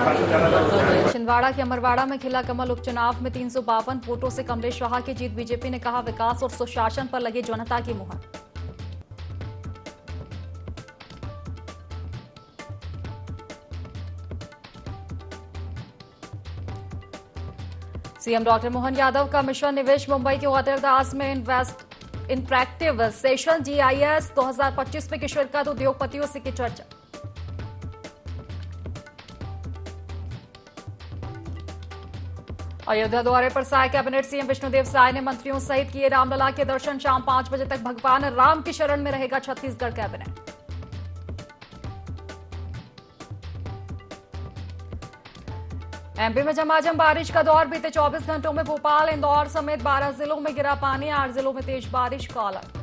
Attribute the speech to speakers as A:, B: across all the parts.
A: छिंदवाड़ा के अमरवाड़ा में खिला कमल उपचुनाव में 352 वोटों से कमलेश वहा की जीत। बीजेपी ने कहा विकास और सुशासन पर लगी जनता की मुहर। सीएम डॉक्टर मोहन यादव का मिशन निवेश मुंबई के वाटरदास में इन्वेस्ट इंटरैक्टिव सेशन जीआईएस 2025 में की शिरकत, उद्योगपतियों से की चर्चा। अयोध्या दौरे पर साय कैबिनेट, सीएम विष्णुदेव साय ने मंत्रियों सहित किए रामलला के दर्शन। शाम 5 बजे तक भगवान राम की शरण में रहेगा छत्तीसगढ़ कैबिनेट। एमपी में झमाझम बारिश का दौर, बीते 24 घंटों में भोपाल, इंदौर समेत 12 जिलों में गिरा पानी, 8 जिलों में तेज बारिश का अलर्ट।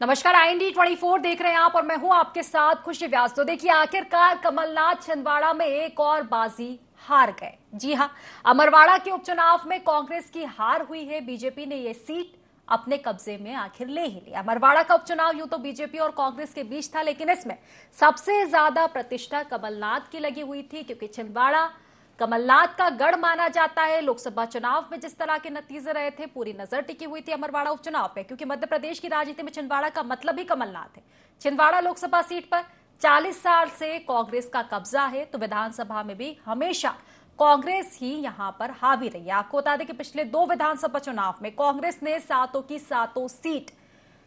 A: नमस्कार, IND 24 देख रहे हैं आप और मैं हूं आपके साथ खुशी व्यास। तो देखिए, आखिरकार कमलनाथ छिंदवाड़ा में एक और बाजी हार गए। जी हां, अमरवाड़ा के उपचुनाव में कांग्रेस की हार हुई है। बीजेपी ने यह सीट अपने कब्जे में आखिर ले ही लिया। अमरवाड़ा का उपचुनाव यूं तो बीजेपी और कांग्रेस के बीच था, लेकिन इसमें सबसे ज्यादा प्रतिष्ठा कमलनाथ की लगी हुई थी, क्योंकि छिंदवाड़ा कमलनाथ का गढ़ माना जाता है। लोकसभा चुनाव में जिस तरह के नतीजे रहे थे, पूरी नजर टिकी हुई थी अमरवाड़ा उपचुनाव पे, क्योंकि मध्य प्रदेश की राजनीति में छिंदवाड़ा का मतलब ही कमलनाथ है। छिंदवाड़ा लोकसभा सीट पर 40 साल से कांग्रेस का कब्जा है, तो विधानसभा में भी हमेशा कांग्रेस ही यहां पर हावी रही है। आपको बता दें कि पिछले 2 विधानसभा चुनाव में कांग्रेस ने 7 की 7 सीट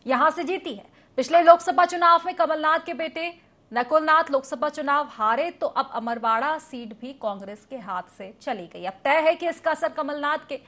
A: यहां से जीती है। पिछले लोकसभा चुनाव में कमलनाथ के बेटे नकुलनाथ लोकसभा चुनाव हारे, तो अब अमरवाड़ा सीट भी कांग्रेस के हाथ से चली गई। अब तय है कि इसका असर कमलनाथ के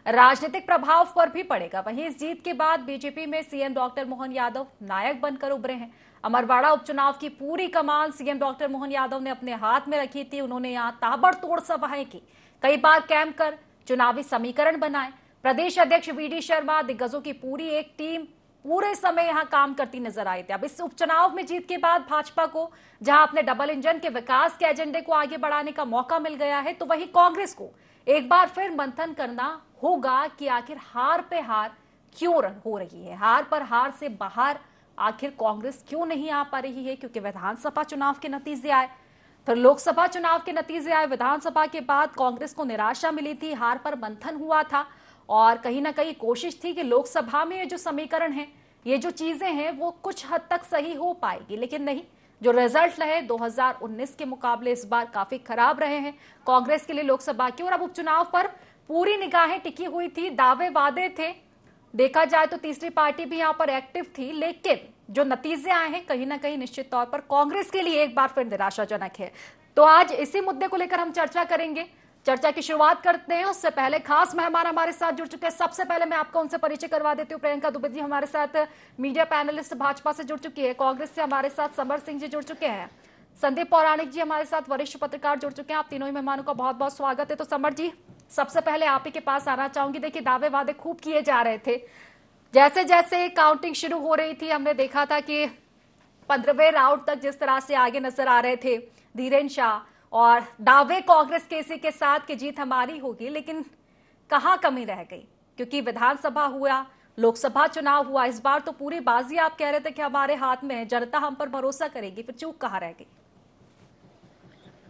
A: राजनीतिक प्रभाव पर भी पड़ेगा। वहीं इस जीत के बाद बीजेपी में सीएम डॉक्टर मोहन यादव नायक बनकर उभरे हैं। अमरवाड़ा उपचुनाव की पूरी कमान सीएम डॉक्टर मोहन यादव ने अपने हाथ में रखी थी। उन्होंने यहां ताबड़तोड़ सभाएं की, कई बार कैंप कर चुनावी समीकरण बनाए। प्रदेश अध्यक्ष VD शर्मा, दिग्गजों की पूरी एक टीम पूरे समय यहां काम करती नजर आई थी। अब इस उपचुनाव में जीत के बाद भाजपा को जहां अपने डबल इंजन के विकास के एजेंडे को आगे बढ़ाने का मौका मिल गया है, तो वहीं कांग्रेस को एक बार फिर मंथन करना होगा कि आखिर हार पे हार क्यों हो रही है। हार पर हार से बाहर आखिर कांग्रेस क्यों नहीं आ पा रही है, क्योंकि विधानसभा चुनाव के नतीजे आए, फिर लोकसभा चुनाव के नतीजे आए। विधानसभा के बाद कांग्रेस को निराशा मिली थी, हार पर मंथन हुआ था और कहीं ना कहीं कोशिश थी कि लोकसभा में ये जो समीकरण है, ये जो चीजें हैं, वो कुछ हद तक सही हो पाएगी, लेकिन नहीं। जो रिजल्ट रहे 2019 के मुकाबले इस बार काफी खराब रहे हैं कांग्रेस के लिए लोकसभा की। और अब उपचुनाव पर पूरी निगाहें टिकी हुई थी, दावे वादे थे। देखा जाए तो तीसरी पार्टी भी यहां पर एक्टिव थी, लेकिन जो नतीजे आए हैं कहीं ना कहीं निश्चित तौर पर कांग्रेस के लिए एक बार फिर निराशाजनक है। तो आज इसी मुद्दे को लेकर हम चर्चा करेंगे। चर्चा की शुरुआत करते हैं, उससे पहले खास मेहमान हमारे साथ जुड़ चुके हैं। सबसे पहले मैं आपको उनसे परिचय करवा देती हूँ। प्रियंका दुबे जी हमारे साथ मीडिया पैनलिस्ट भाजपा से जुड़ चुकी है। कांग्रेस से हमारे साथ समर सिंह जी जुड़ चुके हैं। संदीप पौराणिक जी हमारे साथ वरिष्ठ पत्रकार जुड़ चुके हैं। आप तीनों ही मेहमानों का बहुत बहुत स्वागत है। तो समर जी, सबसे पहले आप ही के पास आना चाहूंगी। देखिए, दावे वादे खूब किए जा रहे थे, जैसे जैसे काउंटिंग शुरू हो रही थी हमने देखा था कि 15वें राउंड तक जिस तरह से आगे नजर आ रहे थे धीरेन्द्र शाह, और दावे कांग्रेस के इसी के साथ कि जीत हमारी होगी, लेकिन कहां कमी रह गई, क्योंकि विधानसभा हुआ, लोकसभा चुनाव हुआ, इस बार तो पूरी बाजी आप कह रहे थे कि हमारे हाथ में है, जनता हम पर भरोसा करेगी, फिर चूक कहां रह गई?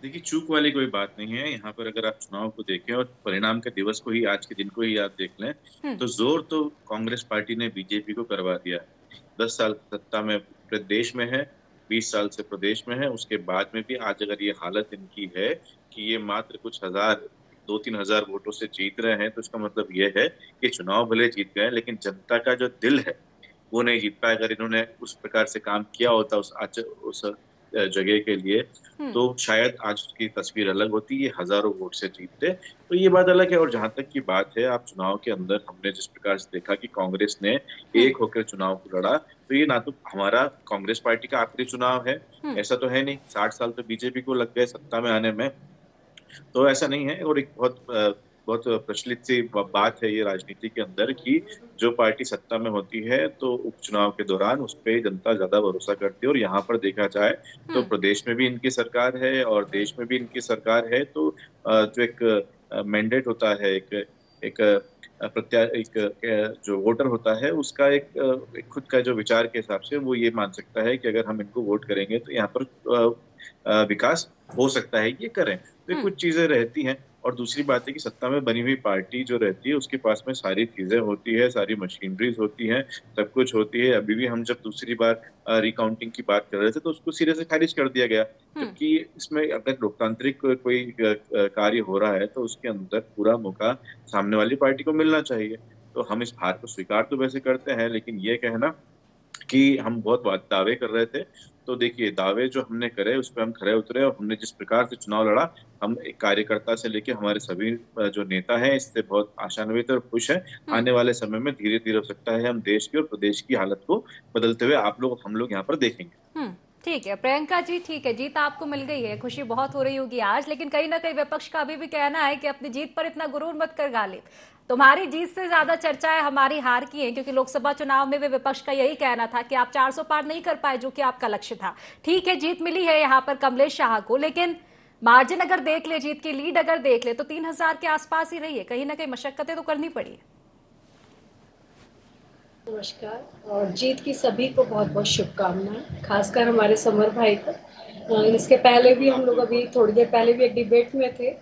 B: देखिए, चूक वाली कोई बात नहीं है यहाँ पर। अगर आप चुनाव को देखें और परिणाम के दिवस को ही, आज के दिन को ही आप देख लें, तो जोर तो कांग्रेस पार्टी ने बीजेपी को करवा दिया। 10 साल सत्ता में प्रदेश में है, 20 साल से प्रदेश में है, उसके बाद में भी आज अगर ये हालत इनकी है कि ये मात्र कुछ हजार 2-3 हजार वोटों से जीत रहे हैं, तो इसका मतलब ये है कि चुनाव भले जीत गए, लेकिन जनता का जो दिल है वो नहीं जीत पाए। अगर इन्होंने उस प्रकार से काम किया होता उस जगह के लिए, तो शायद आज की तस्वीर अलग होती, ये हजारों वोट से जीतते। तो ये बात अलग है। और जहां तक की बात है, आप चुनाव के अंदर हमने जिस प्रकार से देखा कि कांग्रेस ने एक होकर चुनाव को लड़ा, तो ये ना तो हमारा कांग्रेस पार्टी का आखिरी चुनाव है, ऐसा तो है नहीं। 60 साल तो बीजेपी को लग गए सत्ता में आने में, तो ऐसा नहीं है। और एक बहुत प्रचलित सी बात है ये राजनीति के अंदर कि जो पार्टी सत्ता में होती है तो उपचुनाव के दौरान उस पर जनता ज्यादा भरोसा करती है। और यहाँ पर देखा जाए तो प्रदेश में भी इनकी सरकार है और देश में भी इनकी सरकार है। तो जो एक मैंडेट होता है, एक जो वोटर होता है उसका एक खुद का जो विचार के हिसाब से वो ये मान सकता है कि अगर हम इनको वोट करेंगे तो यहाँ पर विकास हो सकता है, ये करें। तो ये कुछ चीजें रहती हैं। और दूसरी बात है कि सत्ता में बनी हुई पार्टी जो रहती है उसके पास में सारी चीजें होती है, सारी मशीनरीज होती हैं, सब कुछ होती है। अभी भी हम जब दूसरी बार रिकाउंटिंग की बात कर रहे थे तो उसको सिरे से खारिज कर दिया गया, जबकि इसमें अगर लोकतांत्रिक कोई कार्य हो रहा है तो उसके अंदर पूरा मौका सामने वाली पार्टी को मिलना चाहिए। तो हम इस हार को स्वीकार तो वैसे करते हैं, लेकिन ये कहना कि हम बहुत दावे कर रहे थे, तो देखिए दावे जो हमने करे उस पर हम खरे उतरे और हमने जिस प्रकार से चुनाव लड़ा, हम एक कार्यकर्ता से लेके हमारे सभी जो नेता हैं इससे बहुत आशान्वित और खुश हैं। आने वाले समय में धीरे धीरे हो सकता है हम देश की और प्रदेश की हालत को बदलते हुए हम लोग यहाँ पर देखेंगे।
A: ठीक है प्रियंका जी, ठीक है, जीत आपको मिल गई है, खुशी बहुत हो रही होगी आज, लेकिन कहीं ना कहीं विपक्ष का अभी भी कहना है कि अपनी जीत पर इतना गुरूर मत कर गालिब। तुम्हारी जीत से ज्यादा चर्चाएं हमारी हार की है, क्योंकि लोकसभा चुनाव में भी विपक्ष का यही कहना था कि आप 400 पार नहीं कर पाए, जो कि आपका लक्ष्य था। ठीक है, जीत मिली है यहाँ पर कमलेश शाह को, लेकिन मार्जिन अगर देख ले, जीत की लीड अगर देख ले, तो 3000 के आसपास ही रही है। कहीं ना कहीं मशक्कतें तो करनी पड़ी है।
C: नमस्कार और जीत की सभी को बहुत बहुत शुभकामनाएं, खासकर हमारे समर भाई को। इसके पहले भी हम लोग अभी थोड़ी देर पहले भी एक डिबेट में थे,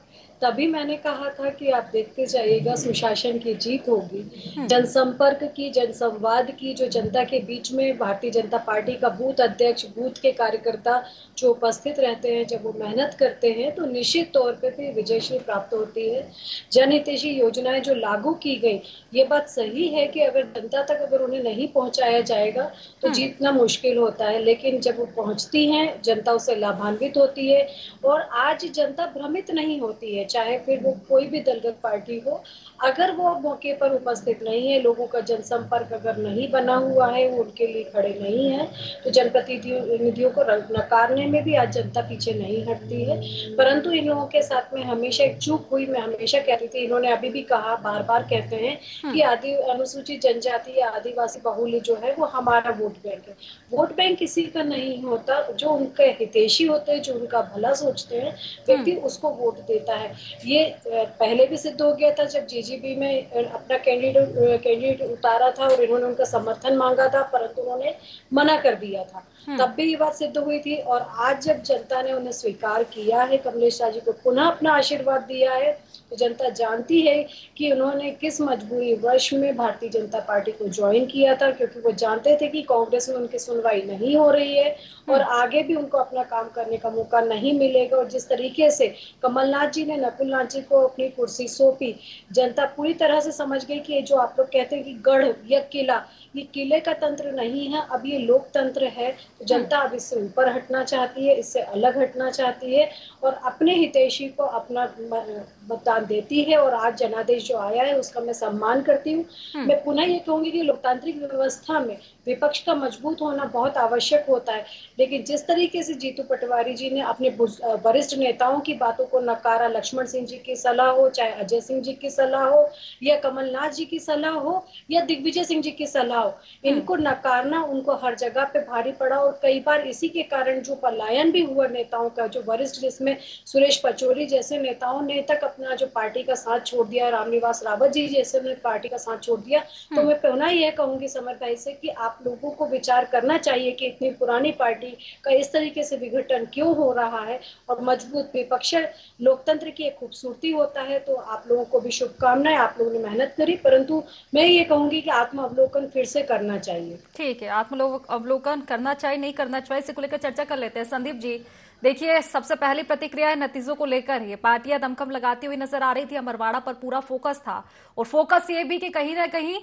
C: तभी मैंने कहा था कि आप देखते जाइएगा सुशासन की जीत होगी, जनसंपर्क की, जनसंवाद की, जो जनता के बीच में भारतीय जनता पार्टी का बूथ अध्यक्ष, बूथ के कार्यकर्ता जो उपस्थित रहते हैं, जब वो मेहनत करते हैं तो निश्चित तौर पे भी विजयश्री प्राप्त होती है। जनहितैषी योजनाएं जो लागू की गई, ये बात सही है कि अगर जनता तक अगर उन्हें नहीं पहुंचाया जाएगा तो जीतना मुश्किल होता है, लेकिन जब वो पहुंचती हैं जनता उससे लाभान्वित होती है। और आज जनता भ्रमित नहीं होती है, चाहे फिर वो कोई भी दलगत पार्टी हो, अगर वो मौके पर उपस्थित नहीं है, लोगों का जनसंपर्क अगर नहीं बना हुआ है, वो उनके लिए खड़े नहीं है, तो जनप्रतिनिधियों को नकारने में भी आज जनता पीछे नहीं हटती है। परंतु इन लोगों के साथ में हमेशा एक चूक हुई, मैं हमेशा कहती थी, इन्होंने अभी भी कहा, बार बार कहते हैं कि अनुसूचित जनजाति या आदिवासी बहुल्य जो है वो हमारा वोट बैंक है। वोट बैंक किसी का नहीं होता, जो उनके हितैषी होते हैं, जो उनका भला सोचते हैं, व्यक्ति उसको वोट देता है। ये पहले भी सिद्ध हो गया था जब जीजीबी में अपना कैंडिडेट उतारा था और इन्होंने उनका समर्थन मांगा था, परंतु उन्होंने मना कर दिया था, तब भी ये बात सिद्ध हुई थी। और आज जब जनता ने उन्हें स्वीकार किया है, कमलेश शाह जी को पुनः अपना आशीर्वाद दिया है, तो जनता जानती है कि उन्होंने किस मजबूरी वर्ष में भारतीय जनता पार्टी को ज्वाइन किया था, क्योंकि वो जानते थे कि कांग्रेस में उनकी सुनवाई नहीं हो रही है और आगे भी उनको अपना काम करने का मौका नहीं मिलेगा। और जिस तरीके से कमलनाथ जी ने नकुलनाथ जी को अपनी कुर्सी सौंपी, जनता पूरी तरह से समझ गई कि जो आप लोग कहते हैं कि गढ़ या किला, ये किले का तंत्र नहीं है, अब ये लोकतंत्र है। तो जनता अब इससे ऊपर हटना चाहती है, इससे अलग हटना चाहती है और अपने हितैषी को अपना मतदान देती है। और आज जनादेश जो आया है उसका मैं सम्मान करती हूँ। मैं पुनः ये कहूंगी कि लोकतांत्रिक व्यवस्था में विपक्ष का मजबूत होना बहुत आवश्यक होता है, लेकिन जिस तरीके से जीतू पटवारी जी ने अपने वरिष्ठ नेताओं की बातों को नकारा, लक्ष्मण सिंह जी की सलाह हो, चाहे अजय सिंह जी की सलाह हो या कमलनाथ जी की सलाह हो या दिग्विजय सिंह जी की सलाह हो, इनको नकारना उनको हर जगह पे भारी पड़ा। और कई बार इसी के कारण जो पलायन भी हुआ नेताओं का, जो वरिष्ठ, जिसमें सुरेश पचौरी जैसे नेताओं ने तक अपना जो पार्टी का साथ छोड़ दिया, रामनिवास रावत जी जैसे ने पार्टी का साथ छोड़ दिया। तो मैं पुनः यह कहूंगी समर भाई से कि आप लोगों को विचार करना चाहिए कि इतनी पुरानी पार्टी का इस तरीके से विघटन क्यों हो रहा है। और मजबूत विपक्ष लोकतंत्र की एक खूबसूरती होता है। तो आप लोगों को भी शुभकामनाएं, आप लोगों ने मेहनत करी, परंतु मैं ये कहूंगी कि आत्म अवलोकन फिर से करना चाहिए।
A: ठीक है, आत्म अवलोकन करना चाहिए, नहीं करना चाहिए, इसे को लेकर चर्चा कर लेते हैं। संदीप जी, देखिए, सबसे पहली प्रतिक्रिया है नतीजों को लेकर ही। पार्टियां दमखम लगाती हुई नजर आ रही थी, अमरवाड़ा पर पूरा फोकस था, और फोकस ये भी कि कहीं ना कहीं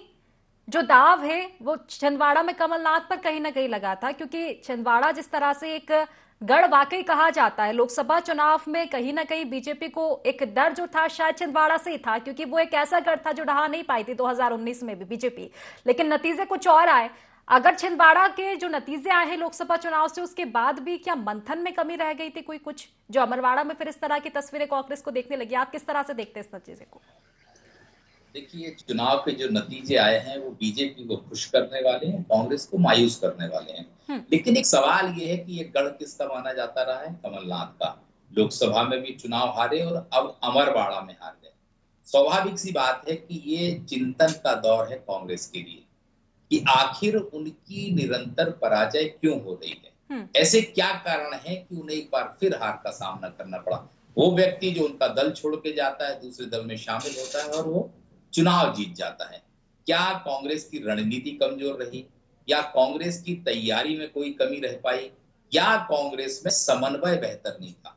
A: जो दाव है वो छिंदवाड़ा में कमलनाथ पर कहीं ना कहीं लगा था, क्योंकि छिंदवाड़ा जिस तरह से एक गढ़ वाकई कहा जाता है, लोकसभा चुनाव में कहीं ना कहीं बीजेपी को एक डर जो था शायद छिंदवाड़ा से ही था, क्योंकि वो एक ऐसा गढ़ था जो ढहा नहीं पाई थी 2019 में भी बीजेपी, लेकिन नतीजे कुछ और आए। अगर छिंदवाड़ा के जो नतीजे आए हैं लोकसभा चुनाव से, उसके बाद भी क्या मंथन में कमी रह गई थी कोई कुछ, जो अमरवाड़ा में फिर इस तरह की तस्वीरें कांग्रेस को देखने लगी? आप किस तरह से देखते हैं इस नतीजे को?
D: देखिए, चुनाव के जो नतीजे आए हैं वो बीजेपी को खुश करने वाले हैं, कांग्रेस को मायूस करने वाले हैं। लेकिन एक सवाल ये है कि ये गढ़ किसका माना जाता रहा है? कमलनाथ का। लोकसभा में भी चुनाव हारे और अब अमरवाड़ा में हार गए। स्वाभाविक सी बात है कि ये चिंतन का दौर है कांग्रेस के लिए कि आखिर उनकी निरंतर पराजय क्यों हो रही है, ऐसे क्या कारण है कि उन्हें एक बार फिर हार का सामना करना पड़ा। वो व्यक्ति जो उनका दल छोड़ के जाता है, दूसरे दल में शामिल होता है और वो चुनाव जीत जाता है। क्या कांग्रेस की रणनीति कमजोर रही, या कांग्रेस की तैयारी में कोई कमी रह पाई, या कांग्रेस में समन्वय बेहतर नहीं था।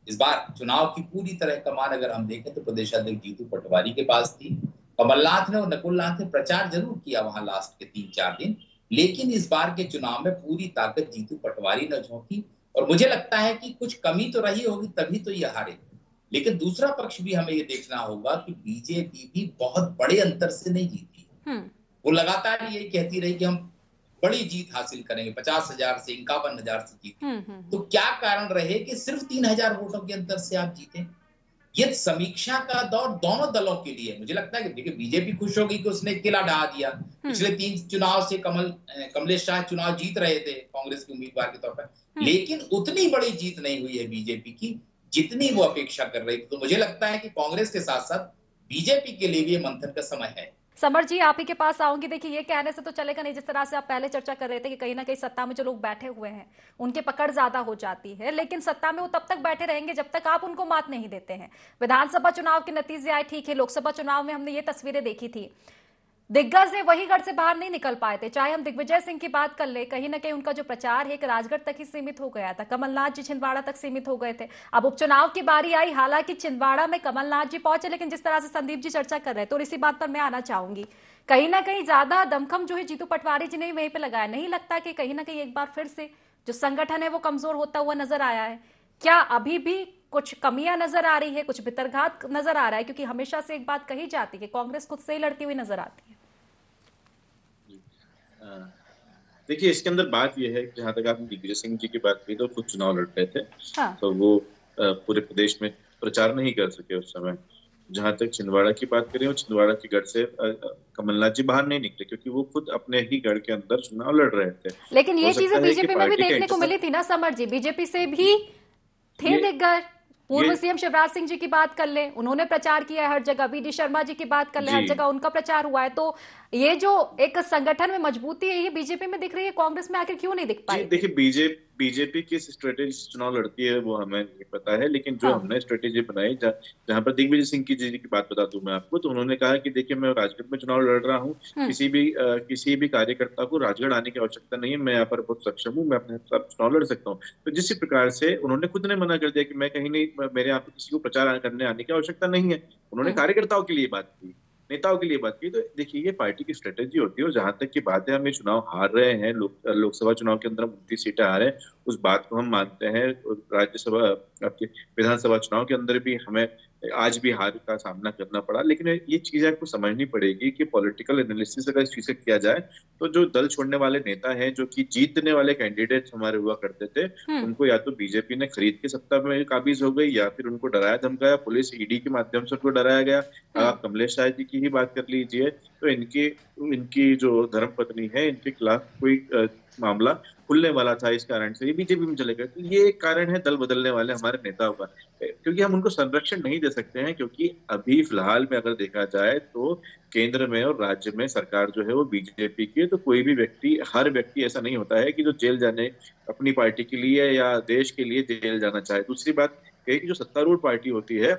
D: इस बार चुनाव की पूरी तरह कमान अगर हम देखें तो प्रदेश अध्यक्ष जीतू पटवारी के पास थी। कमलनाथ ने और नकुलनाथ ने प्रचार जरूर किया वहां लास्ट के 3-4 दिन, लेकिन इस बार के चुनाव में पूरी ताकत जीतू पटवारी ने झोंकी और मुझे लगता है कि कुछ कमी तो रही होगी तभी तो ये हारे। लेकिन दूसरा पक्ष भी हमें ये देखना होगा कि बीजेपी भी बहुत बड़े अंतर से नहीं जीती। वो लगातार यही कहती रही कि हम बड़ी जीत हासिल करेंगे, 50,000 से 51,000 से जीते। तो क्या कारण रहे कि सिर्फ 3,000 वोटों के अंतर से आप जीते? ये समीक्षा का दौर दोनों दलों के लिए, मुझे लगता है कि देखिए बीजेपी खुश होगी कि उसने किला ढहा दिया। पिछले 3 चुनाव से कमलेश शाह चुनाव जीत रहे थे कांग्रेस के उम्मीदवार के तौर पर, लेकिन उतनी बड़ी जीत नहीं हुई है बीजेपी की जितनी वो अपेक्षा कर रही थी। तो मुझे लगता है कि कांग्रेस के साथ साथ बीजेपी के लिए भी ये मंथन का समय है।
A: समर जी, आप ही के पास आऊंगी। देखिए, ये कहने से तो चलेगा नहीं, जिस तरह से आप पहले चर्चा कर रहे थे कि कहीं ना कहीं सत्ता में जो लोग बैठे हुए हैं उनके पकड़ ज्यादा हो जाती है, लेकिन सत्ता में वो तब तक बैठे रहेंगे जब तक आप उनको मात नहीं देते हैं। विधानसभा चुनाव के नतीजे आए, ठीक है, लोकसभा चुनाव में हमने ये तस्वीरें देखी थी, दिग्गज ने वही गढ़ से बाहर नहीं निकल पाए थे। चाहे हम दिग्विजय सिंह की बात कर ले, कहीं ना कहीं उनका जो प्रचार है एक राजगढ़ तक ही सीमित हो गया था, कमलनाथ जी छिंदवाड़ा तक सीमित हो गए थे। अब उपचुनाव की बारी आई, हालांकि छिंदवाड़ा में कमलनाथ जी पहुंचे, लेकिन जिस तरह से संदीप जी चर्चा कर रहे थे और इसी बात पर मैं आना चाहूंगी, कहीं ना कहीं ज्यादा दमखम जो है जीतू पटवारी जी ने वहीं पे लगाया। नहीं लगता कि कहीं ना कहीं एक बार फिर से जो संगठन है वो कमजोर होता हुआ नजर आया है? क्या अभी भी कुछ कमियां नजर आ रही है, कुछ भितरघात नजर आ रहा है? क्योंकि हमेशा से एक बात कही जाती है, कांग्रेस खुद से ही लड़ती हुई नजर आती है।
B: देखिए, इसके अंदर बात यह है कि जहां तक आपने दिग्विजय सिंह जी की बात की तो खुद चुनाव लड़ रहे थे।
A: हाँ।
B: तो वो पूरे प्रदेश में प्रचार नहीं कर सके उस समय। जहां तक छिंदवाड़ा की बात करें, और छिंदवाड़ा की गढ़ से कमलनाथ जी बाहर नहीं निकले क्योंकि वो खुद अपने ही गढ़ के अंदर चुनाव लड़ रहे थे।
A: लेकिन ये चीजें बीजेपी में भी देखने को मिली थी ना समर जी, बीजेपी से भी थे दिग्गज। पूर्व सीएम शिवराज सिंह जी की बात कर ले, उन्होंने प्रचार किया है हर जगह। वीडी शर्मा जी की बात कर ले, हर जगह उनका प्रचार हुआ है। तो ये जो एक संगठन में मजबूती है, ये बीजेपी में दिख रही है, कांग्रेस में आखिर क्यों नहीं दिख पाई?
B: देखिए, बीजेपी की स्ट्रेटेजी चुनाव लड़ती है वो हमें नहीं पता है, लेकिन जो हमने स्ट्रेटेजी बनाई, जहां पर दिग्विजय सिंह की जी की बात बता दूं मैं आपको, तो उन्होंने कहा कि देखिए, मैं राजगढ़ में चुनाव लड़ रहा हूँ, किसी भी कार्यकर्ता को राजगढ़ आने की आवश्यकता नहीं है, मैं यहाँ पर बहुत सक्षम हूँ, मैं अपने साथ चुनाव लड़ सकता हूँ। तो जिस प्रकार से उन्होंने खुद ने मना कर दिया कि मैं कहीं नहीं, मेरे यहाँ पर किसी को प्रचार करने आने की आवश्यकता नहीं है। उन्होंने कार्यकर्ताओं के लिए बात की, नेताओं के लिए बात की। तो देखिए, ये पार्टी की स्ट्रेटेजी होती है। और जहां तक की बात है, हम ये चुनाव हार रहे हैं, लोकसभा चुनाव के अंदर 29 सीटें हारे हैं, उस बात को हम मानते हैं। राज्यसभा, आपके विधानसभा चुनाव के अंदर भी हमें आज भी हार का सामना करना पड़ा। लेकिन ये चीज आपको समझनी पड़ेगी कि पॉलिटिकल एनालिसिस अगर इस चीज से किया जाए तो जो दल छोड़ने वाले नेता हैं, जो कि जीतने वाले कैंडिडेट हमारे हुआ करते थे, उनको या तो बीजेपी ने खरीद के सत्ता में काबिज हो गई, या फिर उनको डराया धमकाया, पुलिस ईडी के माध्यम से उनको डराया गया। आप कमलेश शाह जी की ही बात कर लीजिए, तो इनकी जो धर्मपत्नी है, इनके खिलाफ कोई मामला खुलने वाला था, इस कारण से ये बीजेपी में चले गए। तो ये एक कारण है दल बदलने वाले हमारे नेताओं का, क्योंकि हम उनको संरक्षण नहीं दे सकते हैं। क्योंकि अभी फिलहाल में अगर देखा जाए तो केंद्र में और राज्य में सरकार जो है वो बीजेपी की है। तो कोई भी व्यक्ति, हर व्यक्ति ऐसा नहीं होता है कि जो जेल जाने अपनी पार्टी के लिए या देश के लिए जेल जाना चाहे। दूसरी बात ये कि जो सत्तारूढ़ पार्टी होती है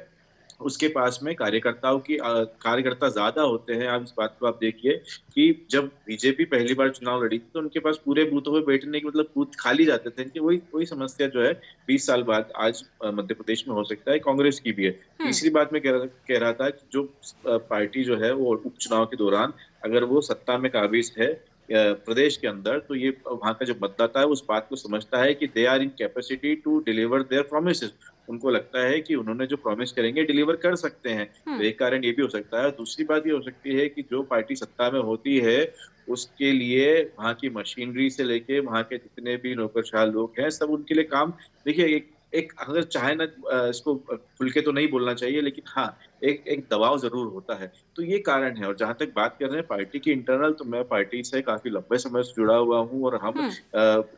B: उसके पास में कार्यकर्ता ज्यादा होते हैं। आप इस बात को आप देखिए कि जब बीजेपी पहली बार चुनाव लड़ी थी तो उनके पास पूरे बूथों पे बैठने की, मतलब बूथ खाली जाते थे। इनकी वही समस्या जो है 20 साल बाद आज मध्य प्रदेश में हो सकता है कांग्रेस की भी है। तीसरी बात मैं कह रहा था कि जो पार्टी जो है वो उपचुनाव के दौरान अगर वो सत्ता में काबिज है प्रदेश के अंदर, तो ये वहां का जो मतदाता है उस बात को समझता है कि they are in capacity to deliver their promises. उनको लगता है कि उन्होंने जो प्रॉमिस करेंगे डिलीवर कर सकते हैं। तो एक कारण ये भी हो सकता है। दूसरी बात ये हो सकती है कि जो पार्टी सत्ता में होती है उसके लिए वहां की मशीनरी से लेके वहां के जितने भी नौकरशाह लोग हैं, सब उनके लिए काम, देखिए एक अगर चाहे ना, इसको खुल के तो नहीं बोलना चाहिए, लेकिन हाँ, एक दबाव जरूर होता है। तो ये कारण है। और जहां तक बात कर रहे हैं पार्टी की इंटरनल, तो मैं पार्टी से काफी लंबे समय से जुड़ा हुआ हूँ और हम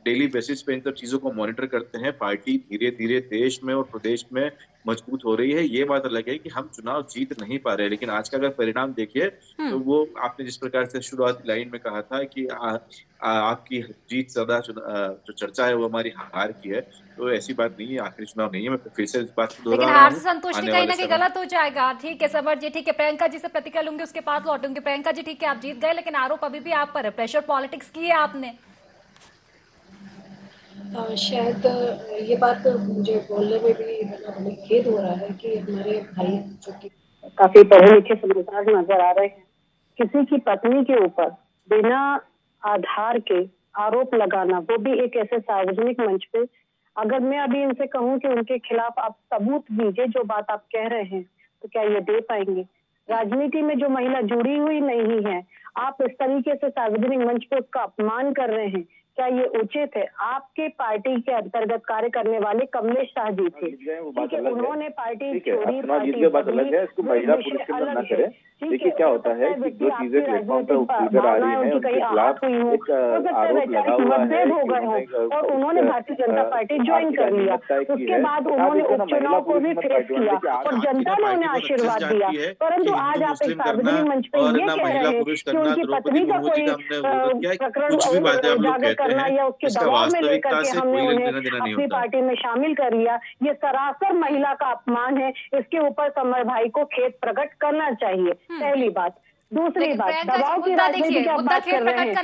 B: डेली बेसिस पे इन सब चीजों को मॉनिटर करते हैं। पार्टी धीरे धीरे देश में और प्रदेश में मजबूत हो रही है। ये बात अलग है कि हम चुनाव जीत नहीं पा रहे, लेकिन आज का अगर परिणाम देखिए तो वो आपने जिस प्रकार से शुरुआती लाइन में कहा था कि आपकी जीत ज्यादा जो चर्चा है वो हमारी हार की है, तो ऐसी बात नहीं है। आखिरी चुनाव नहीं है, मैं फिर से इस बात को दोहरा
A: लेकिन
B: रहा
A: हार से
B: हूँ।
A: संतुष्टि
B: आने
A: कहीं
B: वाले
A: ना कहीं
B: समय
A: गलत हो जाएगा। ठीक है समर जी, ठीक है, प्रियंका जी से प्रतिक्रिया लूंगी, उसके पास लौटूंगी। प्रियंका जी ठीक है, आप जीत गए, लेकिन आरोप अभी भी आप पर है, प्रेशर पॉलिटिक्स की है आपने।
C: शायद ये बात मुझे बोलने में भी बड़ा खेद हो रहा है कि हमारे भाई जो कि काफी पढ़े लिखे समझदार नजर आ रहे हैं, किसी की पत्नी के ऊपर बिना आधार के आरोप लगाना, वो भी एक ऐसे सार्वजनिक मंच पे। अगर मैं अभी इनसे कहूं कि उनके खिलाफ आप सबूत दीजिए जो बात आप कह रहे हैं, तो क्या ये दे पाएंगे? राजनीति में जो महिला जुड़ी हुई नहीं है, आप इस तरीके से सार्वजनिक मंच पे उसका अपमान कर रहे हैं, क्या ये उचित है? आपके पार्टी के अंतर्गत कार्य करने वाले कमलेश शाह जी थे, ठीक है, उन्होंने पार्टी छोड़ी, पार्टी
E: बात अलग है, इसको महिला पुरुष के अंदर न करें। देखिए क्या होता है कि जो चीजें प्लेटफॉर्म पे उभर आ रही हैं उनके खिलाफ एक आरोप लगा हुआ है
C: और उन्होंने भारतीय जनता पार्टी ज्वाइन कर लिया। उसके बाद उन्होंने उपचुनाव को भी फेस किया और जनता ने उन्हें आशीर्वाद दिया। परंतु आज आप एक सार्वजनिक मंच पे ये कह रहे हैं कि उनकी पत्नी का कोई प्रकरण उजागर करना या उसके दबाव में लेकर के हमने उन्हें अपनी पार्टी में शामिल कर लिया, ये सरासर महिला का अपमान है। इसके ऊपर समर भाई को खेद प्रकट करना चाहिए, पहली बात। दूसरी बात, दबाव की राजनीति की आप बात कर रहे हैं,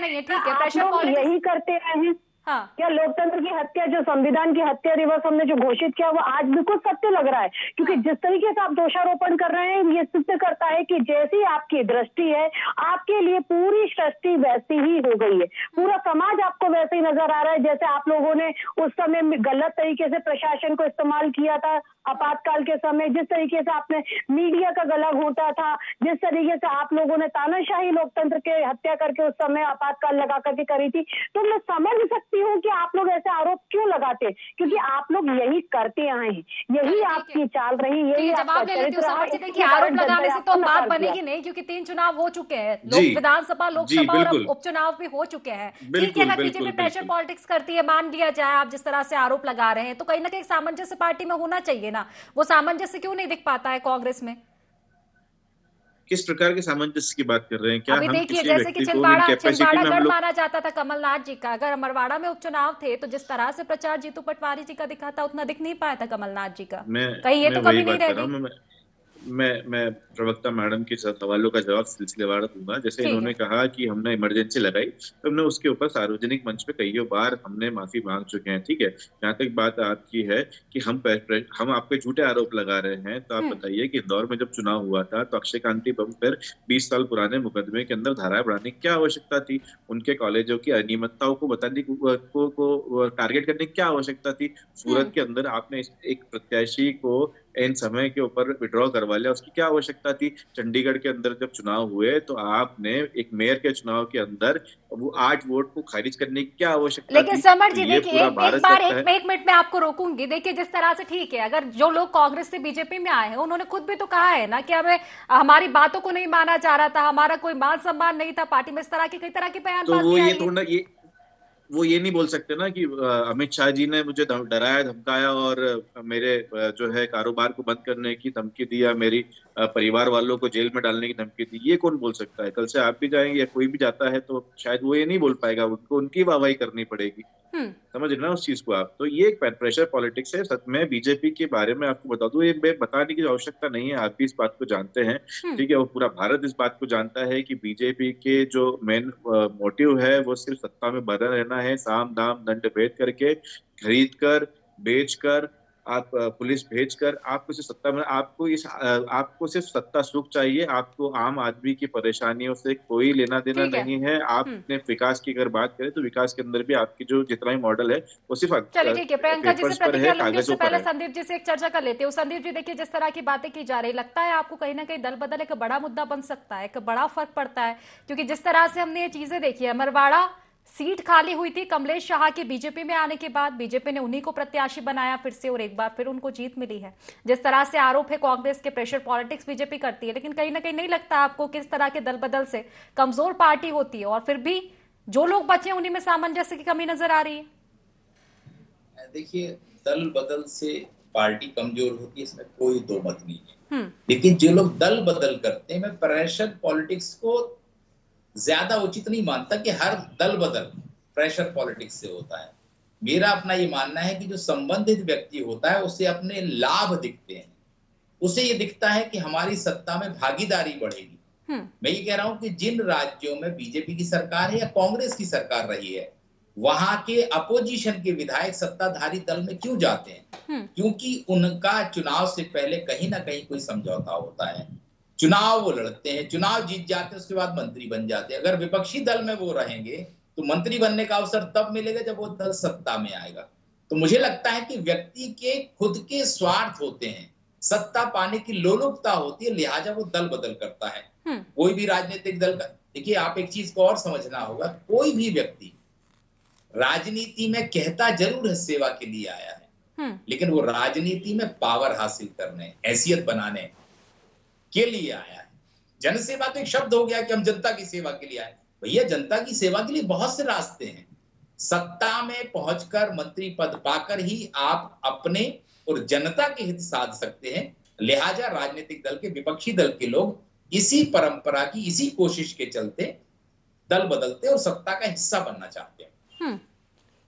C: आप लोग यही करते रहे हैं। हाँ। क्या लोकतंत्र की हत्या, जो संविधान की हत्या दिवस हमने जो घोषित किया, वो आज बिल्कुल सत्य लग रहा है? क्योंकि जिस तरीके से आप दोषारोपण कर रहे हैं, ये सिद्ध करता है कि जैसी आपकी दृष्टि है, आपके लिए पूरी सृष्टि वैसी ही हो गई है, पूरा समाज आपको वैसे ही नजर आ रहा है जैसे आप लोगों ने उस समय गलत तरीके से प्रशासन को इस्तेमाल किया था आपातकाल के समय, जिस तरीके से आपने मीडिया का गला घोंटा था, जिस तरीके से आप लोगों ने तानाशाही लोकतंत्र के हत्या करके उस समय आपातकाल लगा करके करी थी। तो मैं समझ सकती हूँ कि आप लोग ऐसे आरोप क्यों लगाते, क्योंकि आप लोग यही करते आए हैं, यही आपकी चाल रही, यही आपका चरित्र रहा।
A: देखिए आरोप लगाने से तो बात बनेगी नहीं, क्योंकि 3 चुनाव हो चुके हैं, विधानसभा, लोकसभा और उपचुनाव भी हो चुके हैं। ठीक है, अगर बीजेपी प्रेशर पॉलिटिक्स करती है, मान लिया जाए आप जिस तरह से आरोप लगा रहे हैं, तो कहीं ना कहीं सामंजस्य पार्टी में होना चाहिए ना। वो सामंजस्य क्यों नहीं दिख पाता है कांग्रेस में?
B: किस प्रकार के सामंजस्य की बात कर रहे हैं? क्या
A: अभी
B: हम
A: देखिए,
B: किसी
A: जैसे कि
B: व्यक्ति को
A: छिंदवाड़ागढ़ माना जाता था कमलनाथ जी का, अगर अमरवाड़ा में उपचुनाव थे तो जिस तरह से प्रचार जीतू पटवारी जी का दिखा था, उतना दिख नहीं पाया था कमलनाथ जी का। कहीं ये तो कभी नहीं रहेगी।
B: मैं प्रवक्ता मैडम के सवालों का जवाब सिलसिलेवार दूंगा। जैसे इन्होंने कहा कि हमने इमरजेंसी लगाई, तो हमने उसके ऊपर सार्वजनिक मंच पे कई बार हमने माफी मांग चुके हैं। ठीक है, जहाँ तक बात आपकी है कि हम आप पे झूठे आरोप लगा रहे हैं, तो आप बताइए कि इंदौर में जब चुनाव हुआ था तो अक्षय कांति पर 20 साल पुराने मुकदमे के अंदर धाराएं बढ़ाने की क्या आवश्यकता थी? उनके कॉलेजों की अनियमितताओं को बताने को टारगेट करने की क्या आवश्यकता थी? सूरत के अंदर आपने एक प्रत्याशी को इन समय के ऊपर विड्रॉ करवा लिया, उसकी क्या आवश्यकता थी? चंडीगढ़ के अंदर जब चुनाव हुए तो आपने एक मेयर के चुनाव के अंदर वो 8 वोट को खारिज करने की क्या आवश्यकता थी?
A: लेकिन समर जी देखिए, एक मिनट में आपको रोकूंगी। देखिए जिस तरह से, ठीक है, अगर जो लोग कांग्रेस से बीजेपी में आए हैं, उन्होंने खुद भी तो कहा है ना कि हमें हमारी बातों को नहीं माना जा रहा था, हमारा कोई मान सम्मान नहीं था पार्टी में, इस तरह की कई तरह की बयानबाजी आई है।
B: वो ये नहीं बोल सकते ना कि अमित शाह जी ने मुझे डराया धमकाया और मेरे जो है कारोबार को बंद करने की धमकी दी या मेरी परिवार वालों को जेल में डालने की धमकी दी। ये कौन बोल सकता है? कल से आप भी जाएंगे या कोई भी जाता है तो शायद वो ये नहीं बोल पाएगा, उनको उनकी वाहवाही करनी पड़ेगी। समझ रहे ना उस चीज को आप? तो ये एक प्रेशर पॉलिटिक्स है। सच में बीजेपी के बारे में आपको बता दूं, ये बताने की आवश्यकता नहीं है, आप भी इस बात को जानते हैं। ठीक है, वो पूरा भारत इस बात को जानता है कि बीजेपी के जो मेन मोटिव है वो सिर्फ सत्ता में बना रहना है, साम दाम दंड भेद करके, खरीद कर, बेच कर, आप पुलिस भेजकर आपको सिर्फ सत्ता में, आपको सिर्फ सत्ता सुख चाहिए। आपको आम आदमी की परेशानियों से कोई लेना देना नहीं है। आपने विकास की अगर बात करें तो विकास के अंदर भी आपकी जो जितना ही मॉडल है वो सिर्फ
A: चलिए ठीक है, प्रियंका जी से प्रतिक्रिया लूंगी, उससे पहले संदीप जी से एक चर्चा कर लेते हैं। संदीप जी देखिए, जिस तरह की बातें की जा रही, लगता है आपको कहीं ना कहीं दल बदल एक बड़ा मुद्दा बन सकता है, एक बड़ा फर्क पड़ता है? क्योंकि जिस तरह से हमने ये चीजें देखी है, अमरवाड़ा सीट खाली हुई थी कमलेश शाह के बीजेपी में आने के बाद। बीजेपी ने उन्हीं को प्रत्याशी बनाया फिर से और एक बार फिर उनको जीत मिली है। जिस तरह से आरोप है कांग्रेस के प्रेशर पॉलिटिक्स बीजेपी करती है, लेकिन कहीं ना कहीं नहीं लगता आपको किस तरह के दल बदल से कमजोर पार्टी होती है और फिर भी जो लोग बचे उन्हीं में सामंजस्य की कमी नजर आ रही है?
D: देखिए, दल बदल से पार्टी कमजोर होती है, इसमें कोई दो मत नहीं है। लेकिन जो लोग दल बदल करते हैं, मैं प्रेशर पॉलिटिक्स को ज्यादा उचित नहीं मानता कि हर दल बदल प्रेशर पॉलिटिक्स से होता है। मेरा अपना ये मानना है कि जो संबंधित व्यक्ति होता है उसे अपने लाभ दिखते हैं, उसे ये दिखता है कि हमारी सत्ता में भागीदारी बढ़ेगी। मैं ये कह रहा हूं कि जिन राज्यों में बीजेपी की सरकार है या कांग्रेस की सरकार रही है, वहां के अपोजिशन के विधायक सत्ताधारी दल में क्यों जाते हैं? क्योंकि उनका चुनाव से पहले कहीं ना कहीं कोई समझौता होता है। चुनाव वो लड़ते हैं, चुनाव जीत जाते हैं, उसके बाद मंत्री बन जाते हैं। अगर विपक्षी दल में वो रहेंगे तो मंत्री बनने का अवसर तब मिलेगा जब वो दल सत्ता में आएगा। तो मुझे लगता है कि व्यक्ति के खुद के स्वार्थ होते हैं, सत्ता पाने की लोलुपता होती है, लिहाजा वो दल बदल करता है। कोई भी राजनीतिक दल का, देखिए आप एक चीज को और समझना होगा, कोई भी व्यक्ति राजनीति में कहता जरूर है सेवा के लिए आया है, लेकिन वो राजनीति में पावर हासिल करने, हैसियत बनाने के लिए आया है। जनसेवा तो एक शब्द हो गया कि हम जनता की सेवा के लिए आए। भैया, जनता की सेवा के लिए बहुत से रास्ते हैं। सत्ता में पहुंचकर मंत्री पद पाकर ही आप अपने और जनता के हित साध सकते हैं। लिहाजा राजनीतिक दल के, विपक्षी दल के लोग इसी परंपरा की, इसी कोशिश के चलते दल बदलते और सत्ता का हिस्सा बनना चाहते हैं।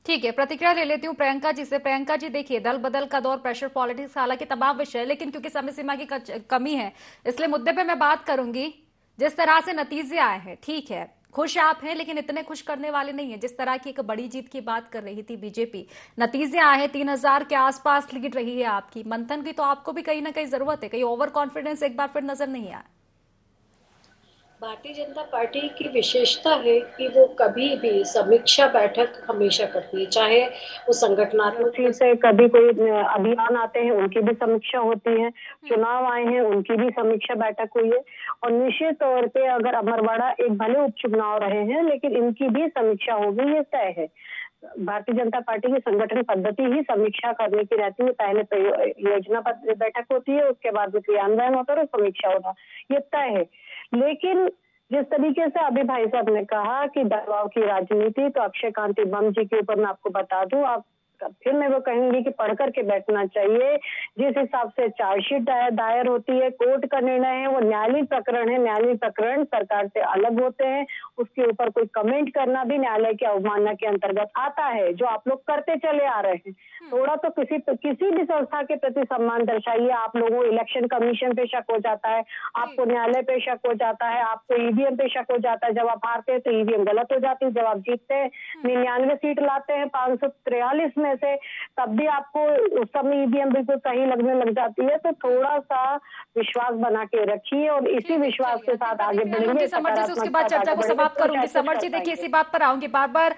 A: ठीक है, प्रतिक्रिया ले लेती हूँ प्रियंका जी से। प्रियंका जी, देखिए दल बदल का दौर, प्रेशर पॉलिटिक्स, हालांकि तमाम विषय है, लेकिन क्योंकि समय सीमा की कमी है इसलिए मुद्दे पे मैं बात करूंगी। जिस तरह से नतीजे आए हैं, ठीक है खुश आप हैं, लेकिन इतने खुश करने वाले नहीं है। जिस तरह की एक बड़ी जीत की बात कर रही थी बीजेपी, नतीजे आए हैं 3000 के आसपास लीड रही है आपकी। मंथन की तो आपको भी कहीं ना कहीं जरूरत है, कहीं ओवर कॉन्फिडेंस एक बार फिर नजर नहीं आया?
C: भारतीय जनता पार्टी की विशेषता है कि वो कभी भी समीक्षा बैठक हमेशा करती है, चाहे वो संगठनात्मक से कभी कोई अभियान आते हैं उनकी भी समीक्षा होती है, चुनाव आए हैं उनकी भी समीक्षा बैठक हुई है। और निश्चित तौर पे अगर अमरवाड़ा एक भले उपचुनाव रहे हैं, लेकिन इनकी भी समीक्षा होगी, ये तय है। भारतीय जनता पार्टी की संगठन पद्धति ही समीक्षा करने की रहती है। पहले योजना बैठक होती है, उसके बाद क्रियान्वयन होता है और समीक्षा होता है, ये तय है। लेकिन जिस तरीके से अभी भाई साहब ने कहा कि दबाव की राजनीति, तो अक्षय कांति बम जी के ऊपर मैं आपको बता दूं, आप फिर मैं वो कहेंगी कि पढ़ करके बैठना चाहिए। जिस हिसाब से चार्जशीट दायर होती है, कोर्ट का निर्णय है, वो न्यायालयीय प्रकरण है। न्यायालयीय प्रकरण सरकार से अलग होते हैं, उसके ऊपर कोई कमेंट करना भी न्यायालय की अवमानना के अंतर्गत आता है, जो आप लोग करते चले आ रहे हैं। थोड़ा तो किसी भी संस्था के प्रति सम्मान दर्शाइए। आप लोगों को इलेक्शन कमीशन पे शक हो जाता है, आपको न्यायालय पे शक हो जाता है, आपको ईवीएम पे शक हो जाता है। जब आप हारते हैं तो ईवीएम गलत हो जाती है, जब आप जीतते हैं 99 सीट लाते हैं 543 में से, तब भी आपको उस समय ईवीएम बिल्कुल सही लगने लग जाती है। तो थोड़ा सा विश्वास बना के रखिए और इसी विश्वास के साथ आगे बढ़ेंगे।
A: समर जी से उसके बाद चर्चा को समाप्त करूंगी। समर जी, देखिए इसी बात पर आऊंगी। बार बार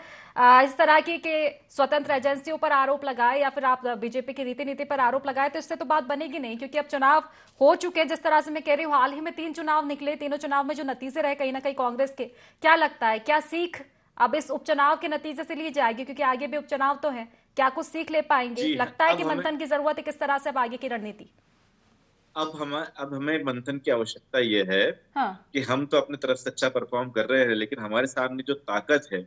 A: इस तरह के स्वतंत्र एजेंसियों पर आरोप लगाए या फिर आप बीजेपी की नीति पर आरोप लगाए, तो इससे तो बात बनेगी नहीं, क्योंकि अब चुनाव हो चुके हैं। जिस तरह से मैं कह रही हूँ, हाल ही में 3 चुनाव निकले, तीनों चुनाव में जो नतीजे रहे कहीं ना कहीं कांग्रेस के, क्या लगता है क्या सीख अब इस उपचुनाव के नतीजे से ली जाएगी? क्योंकि आगे भी उपचुनाव तो है, क्या कुछ सीख ले पाएंगे? लगता है कि मंथन की जरूरत है, किस तरह से अब आगे की रणनीति?
B: अब हमें मंथन की आवश्यकता ये है कि हम तो अपनी तरफ से अच्छा परफॉर्म कर रहे हैं, लेकिन हमारे सामने जो ताकत है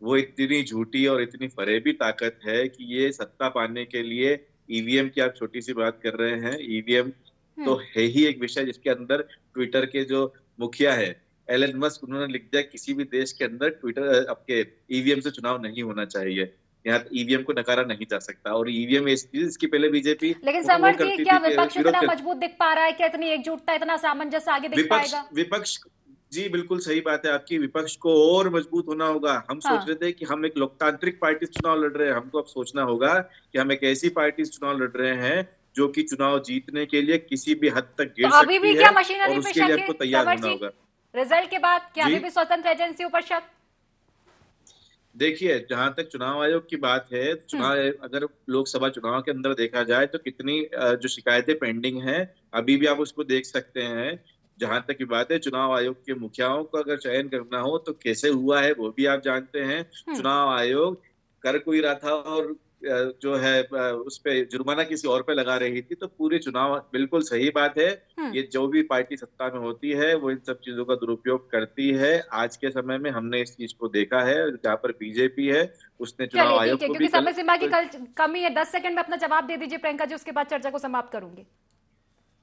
B: वो इतनी झूठी और इतनी फरेबी ताकत है कि ये सत्ता पाने के लिए ईवीएम की आप छोटी सी बात कर रहे हैं। ईवीएम तो है ही एक विषय जिसके अंदर ट्विटर के जो मुखिया है एलन मस्क, उन्होंने लिख दिया किसी भी देश के अंदर ट्विटर आपके ईवीएम से चुनाव नहीं होना चाहिए, यहाँ ईवीएम को नकारा नहीं जा सकता। और ईवीएम इसकी पहले बीजेपी,
A: लेकिन समर जी, क्या विपक्ष इतना मजबूत दिख पा रहा है? क्या इतनी एकजुटता, इतना सामंजस्य आगे दिख पाएगा?
B: विपक्ष जी बिल्कुल सही बात है आपकी, विपक्ष को और मजबूत होना होगा। हम सोच रहे थे कि हम एक लोकतांत्रिक पार्टी से चुनाव लड़ रहे हैं, हमको अब सोचना होगा कि हम एक ऐसी पार्टी से चुनाव लड़ रहे हैं जो कि चुनाव जीतने के लिए किसी भी हद तक गिर सकती है और उसके लिए हमको तैयार होना होगा।
A: रिजल्ट के बाद क्या अभी भी स्वतंत्र एजेंसियों पर शक?
B: देखिए, जहां तक चुनाव आयोग की बात है, चुनाव अगर लोकसभा चुनाव के अंदर देखा जाए तो कितनी जो शिकायतें पेंडिंग हैं, अभी भी आप उसको देख सकते हैं जहां तक की बात है, चुनाव आयोग के मुखियाओं का अगर चयन करना हो तो कैसे हुआ है वो भी आप जानते हैं। चुनाव आयोग कर कोई रहा था और जो है उस पे जुर्माना किसी और पे लगा रही थी, तो पूरे चुनाव, बिल्कुल सही बात है। ये जो भी पार्टी सत्ता में होती है वो इन सब चीजों का दुरुपयोग करती है। आज के समय में हमने इस चीज को देखा है, जहाँ पर बीजेपी है उसने चुनाव आयोग को भी
A: क्योंकि समय सीमा की कल कमी है, 10 सेकंड में अपना जवाब दे दीजिए प्रियंका जी, उसके बाद चर्चा को समाप्त करूंगी।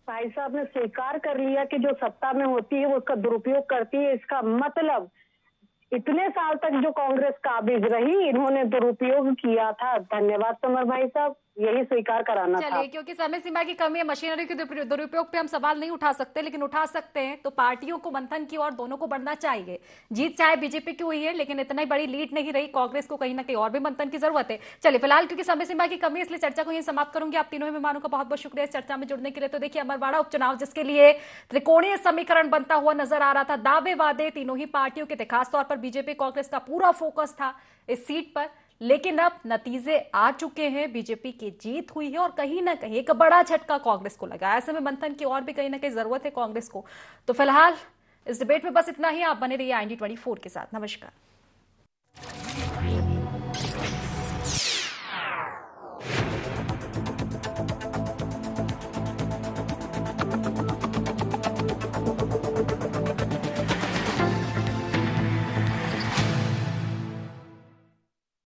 F: भाई साहब ने स्वीकार कर लिया कि जो सत्ता में होती है वो उसका दुरुपयोग करती है। इसका मतलब इतने साल तक जो कांग्रेस काबिज रही, इन्होंने दुरुपयोग किया था। धन्यवाद समर भाई साहब, यही स्वीकार कराना था।
A: चलिए, क्योंकि समय सीमा की कमी है, मशीनरी के दुरुपयोग पे हम सवाल नहीं उठा सकते, लेकिन उठा सकते हैं तो पार्टियों को मंथन की ओर दोनों को बढ़ना चाहिए। जीत चाहे बीजेपी की हुई है, लेकिन इतनी बड़ी लीड नहीं रही, कांग्रेस को कहीं ना कहीं और भी मंथन की जरूरत है। चलिए, फिलहाल क्योंकि समय सीमा की कमी है इसलिए चर्चा को यही समाप्त करूंगी। आप तीनों मेहमानों का बहुत बहुत शुक्रिया इस चर्चा में जुड़ने के लिए। तो देखिए, अमरवाड़ा उपचुनाव जिसके लिए त्रिकोणीय समीकरण बनता हुआ नजर आ रहा था, दावे वादे तीनों ही पार्टियों के थे, खासतौर पर बीजेपी कांग्रेस का पूरा फोकस था इस सीट पर, लेकिन अब नतीजे आ चुके हैं, बीजेपी की जीत हुई है और कहीं ना कहीं एक बड़ा झटका कांग्रेस को लगा। ऐसे में मंथन की और भी कहीं ना कहीं जरूरत है कांग्रेस को। तो फिलहाल इस डिबेट में बस इतना ही। आप बने रहिए IND 24 के साथ। नमस्कार।